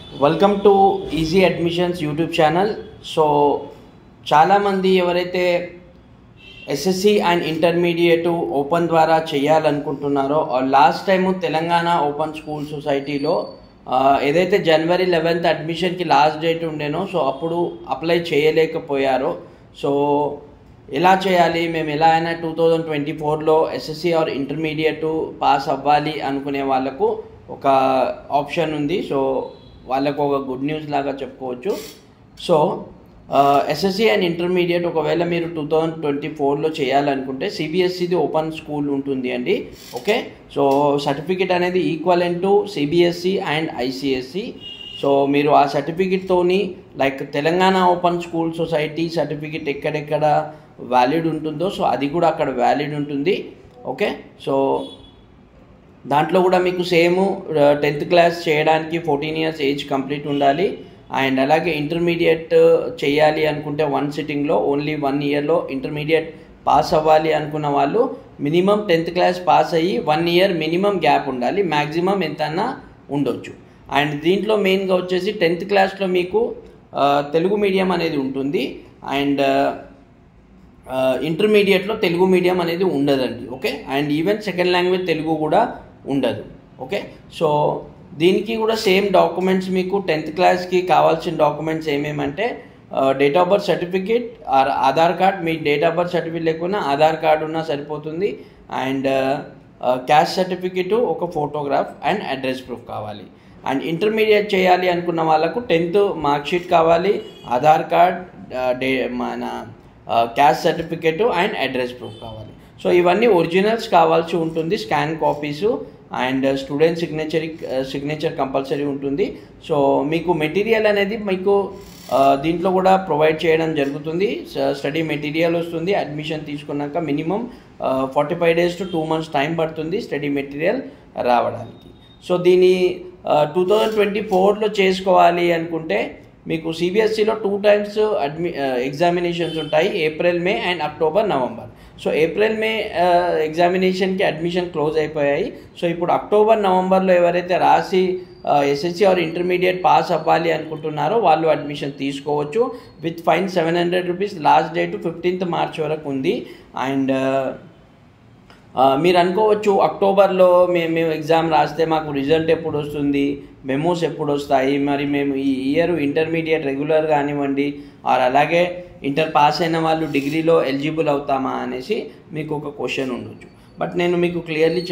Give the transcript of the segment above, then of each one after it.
Welcome to easy admissions YouTube channel. So చాలామంది ఎవరైతే SSC and intermediate open ద్వారా చేయాలనుకుంటున్నారో, last time Telangana open school సొసైటీలో ఏదైతే జనవరి 11th అడ్మిషన్కి లాస్ట్ డేట్ ఉండేనో, సో అప్పుడు అప్లై చేయలేకపోయారో, సో ఎలా చేయాలి, మేము ఎలా అయినా 2024లో ఎస్ఎస్సి ఆర్ ఇంటర్మీడియట్ పాస్ అవ్వాలి అనుకునే వాళ్ళకు ఒక ఆప్షన్ ఉంది. సో వాళ్ళకు ఒక గుడ్ న్యూస్ లాగా చెప్పుకోవచ్చు. సో ఎస్ఎస్సి అండ్ ఇంటర్మీడియట్ ఒకవేళ మీరు 2024లో చేయాలనుకుంటే సిబిఎస్ఈది ఓపెన్ స్కూల్ ఉంటుంది అండి. ఓకే, సో సర్టిఫికేట్ అనేది equivalent to CBSE and ICSE. So మీరు ఆ సర్టిఫికేట్తోని like Telangana open school society certificate ఎక్కడెక్కడ వ్యాలిడ్ ఉంటుందో, సో అది కూడా అక్కడ వ్యాలిడ్ ఉంటుంది. ఓకే, సో దాంట్లో కూడా మీకు సేమ్ 10th క్లాస్ చేయడానికి 14 years ఏజ్ కంప్లీట్ ఉండాలి. అండ్ అలాగే ఇంటర్మీడియట్ చేయాలి అనుకుంటే 1 సిట్టింగ్లో ఓన్లీ 1 yearలో ఇంటర్మీడియట్ పాస్ అవ్వాలి అనుకున్న వాళ్ళు మినిమం 10th క్లాస్ పాస్ అయ్యి 1 year మినిమం గ్యాప్ ఉండాలి, మ్యాక్సిమం ఎంతన్నా ఉండొచ్చు. అండ్ దీంట్లో మెయిన్గా వచ్చేసి 10th క్లాస్లో మీకు తెలుగు మీడియం అనేది ఉంటుంది. అండ్ ఇంటర్మీడియట్లో తెలుగు మీడియం అనేది ఉండదండి. Okay, and even second language Telugu కూడా ఉండదు. ఓకే, సో దీనికి కూడా సేమ్ డాక్యుమెంట్స్ మీకు 10th క్లాస్కి కావాల్సిన డాక్యుమెంట్స్ ఏమేమంటే date of birth certificate or Aadhaar card. మీ డేట్ ఆఫ్ బర్త్ సర్టిఫికేట్ లేకున్నా ఆధార్ కార్డు ఉన్నా సరిపోతుంది. అండ్ క్యాస్ట్ సర్టిఫికేటు, ఒక ఫోటోగ్రాఫ్ అండ్ అడ్రస్ ప్రూఫ్ కావాలి. అండ్ ఇంటర్మీడియట్ చేయాలి అనుకున్న వాళ్ళకు 10th మార్క్షీట్ కావాలి, ఆధార్ కార్డ్, మన caste certificate and address proof కావాలి. సో ఇవన్నీ ఒరిజినల్స్ కావాల్సి ఉంటుంది, scan copies. And student signature compulsory ఉంటుంది. సో మీకు మెటీరియల్ అనేది మీకు దీంట్లో కూడా ప్రొవైడ్ చేయడం జరుగుతుంది. స్టడీ మెటీరియల్ వస్తుంది. అడ్మిషన్ తీసుకున్నాక minimum 45 days to 2 months time పడుతుంది స్టడీ మెటీరియల్ రావడానికి. సో దీన్ని 2024లో చేసుకోవాలి అనుకుంటే మీకు సిబిఎస్ఈలో 2 times ఎగ్జామినేషన్స్ ఉంటాయి, April, May and October, November. So April, May ఎగ్జామినేషన్కి అడ్మిషన్ క్లోజ్ అయిపోయాయి. సో ఇప్పుడు అక్టోబర్, నవంబర్లో ఎవరైతే రాసి ఎస్ఎస్సి ఆర్ ఇంటర్మీడియట్ పాస్ అవ్వాలి అనుకుంటున్నారో వాళ్ళు అడ్మిషన్ తీసుకోవచ్చు with fine 700 rupees. Last date 15th March వరకు ఉంది. అండ్ మీరు అనుకోవచ్చు అక్టోబర్లో మేము ఎగ్జామ్ రాస్తే మాకు రిజల్ట్ ఎప్పుడు వస్తుంది, మెమోస్ ఎప్పుడు వస్తాయి, మరి మేము ఈ ఇయర్ ఇంటర్మీడియట్ రెగ్యులర్ కానివ్వండి ఆర్ అలాగే ఇంటర్ పాస్ అయిన వాళ్ళు డిగ్రీలో ఎలిజిబుల్ అవుతామా అనేసి మీకు ఒక క్వశ్చన్ ఉండొచ్చు. బట్ నేను మీకు క్లియర్లీ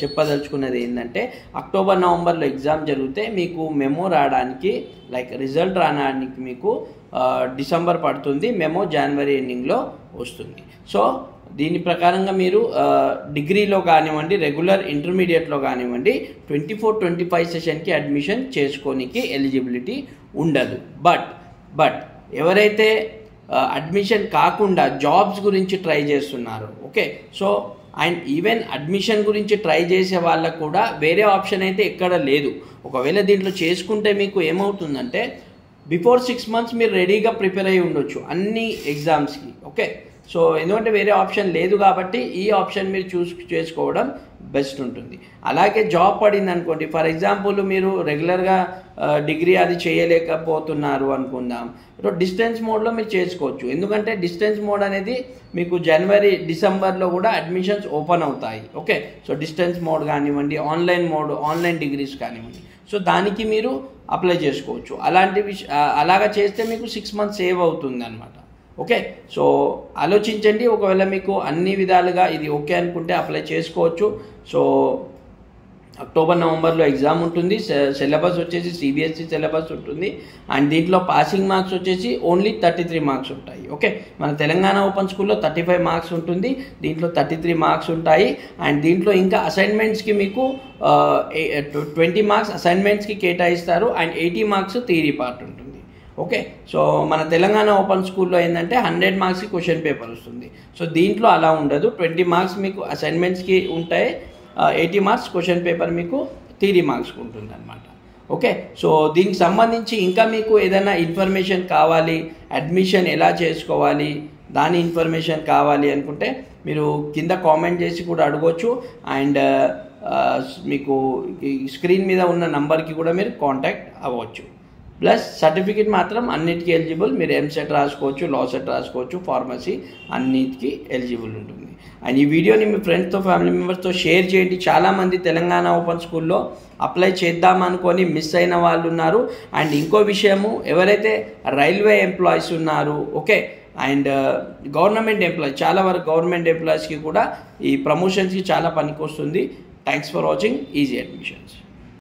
చెప్పదలుచుకున్నది ఏంటంటే అక్టోబర్, నవంబర్లో ఎగ్జామ్ జరిగితే మీకు మెమో రావడానికి లైక్ రిజల్ట్ రావడానికి మీకు డిసెంబర్ పడుతుంది, మెమో జనవరి ఎండింగ్లో వస్తుంది. సో దీని ప్రకారంగా మీరు డిగ్రీలో కానివ్వండి, రెగ్యులర్ ఇంటర్మీడియట్లో కానివ్వండి 24-25 సెషన్కి అడ్మిషన్ చేసుకోనికి ఎలిజిబిలిటీ ఉండదు. బట్ ఎవరైతే అడ్మిషన్ కాకుండా జాబ్స్ గురించి ట్రై చేస్తున్నారు, okay, so and even admission గురించి ట్రై చేసే వాళ్ళకు కూడా వేరే ఆప్షన్ అయితే ఎక్కడ లేదు. ఒకవేళ దీంట్లో చేసుకుంటే మీకు ఏమవుతుందంటే బిఫోర్ 6 months మీరు రెడీగా ప్రిపేర్ అయ్యి ఉండొచ్చు అన్ని ఎగ్జామ్స్కి. ఓకే, సో ఎందుకంటే వేరే ఆప్షన్ లేదు కాబట్టి ఈ ఆప్షన్ మీరు చేసుకోవడం బెస్ట్ ఉంటుంది. అలాగే జాబ్ పడింది అనుకోండి, ఫర్ ఎగ్జాంపుల్ మీరు రెగ్యులర్గా డిగ్రీ అది చేయలేకపోతున్నారు అనుకుందాం, డిస్టెన్స్ మోడ్లో మీరు చేసుకోవచ్చు. ఎందుకంటే డిస్టెన్స్ మోడ్ అనేది మీకు జనవరి, డిసెంబర్లో కూడా అడ్మిషన్స్ ఓపెన్ అవుతాయి. ఓకే, సో డిస్టెన్స్ మోడ్ కానివ్వండి, ఆన్లైన్ డిగ్రీస్ కానివ్వండి, సో దానికి మీరు అప్లై చేసుకోవచ్చు. అలాగా చేస్తే మీకు 6 months సేవ్ అవుతుంది అనమాట. ఓకే, సో ఆలోచించండి. ఒకవేళ మీకు అన్ని విధాలుగా ఇది ఓకే అనుకుంటే అప్లై చేసుకోవచ్చు. సో అక్టోబర్, నవంబర్లో ఎగ్జామ్ ఉంటుంది. సిలబస్ వచ్చేసి సిబిఎస్ఈ సిలబస్ ఉంటుంది. అండ్ దీంట్లో పాసింగ్ మార్క్స్ వచ్చేసి ఓన్లీ 33 marks ఉంటాయి. ఓకే, మన తెలంగాణ ఓపెన్ స్కూల్లో 35 marks ఉంటుంది, దీంట్లో 33 marks ఉంటాయి. అండ్ దీంట్లో ఇంకా అసైన్మెంట్స్కి మీకు 20 marks అసైన్మెంట్స్కి కేటాయిస్తారు. అండ్ 80 marks థియరీ పార్ట్ ఉంటుంది. ఓకే, సో మన తెలంగాణ ఓపెన్ స్కూల్లో ఏంటంటే 100 marksకి క్వశ్చన్ పేపర్ వస్తుంది. సో దీంట్లో అలా ఉండదు. 20 marks మీకు అసైన్మెంట్స్కి ఉంటాయి, 80 marks క్వశ్చన్ పేపర్ మీకు థియరీ మార్క్స్కి ఉంటుంది అనమాట. ఓకే, సో దీనికి సంబంధించి ఇంకా మీకు ఏదైనా ఇన్ఫర్మేషన్ కావాలి, అడ్మిషన్ ఎలా చేసుకోవాలి దాని ఇన్ఫర్మేషన్ కావాలి అనుకుంటే మీరు కింద కామెంట్ చేసి కూడా అడగొచ్చు. అండ్ మీకు స్క్రీన్ మీద ఉన్న నంబర్కి కూడా మీరు కాంటాక్ట్ అవ్వచ్చు. ప్లస్ సర్టిఫికేట్ మాత్రం అన్నిటికీ ఎలిజిబుల్. మీరు ఎంసెట్ రాసుకోవచ్చు, లా సెట్ రాసుకోవచ్చు, ఫార్మసీ అన్నిటికీ ఎలిజిబుల్ ఉంటుంది. అండ్ ఈ వీడియోని మీ ఫ్రెండ్స్తో, ఫ్యామిలీ మెంబర్స్తో షేర్ చేయండి. చాలామంది తెలంగాణ ఓపెన్ స్కూల్లో అప్లై చేద్దామనుకొని మిస్ అయిన వాళ్ళు ఉన్నారు. అండ్ ఇంకో విషయము, ఎవరైతే రైల్వే ఎంప్లాయీస్ ఉన్నారు, ఓకే, అండ్ గవర్నమెంట్ ఎంప్లాయీస్, చాలా వరకు గవర్నమెంట్ ఎంప్లాయీస్కి కూడా ఈ ప్రమోషన్స్కి చాలా పనికి వస్తుంది. Thanks for watching easy admissions.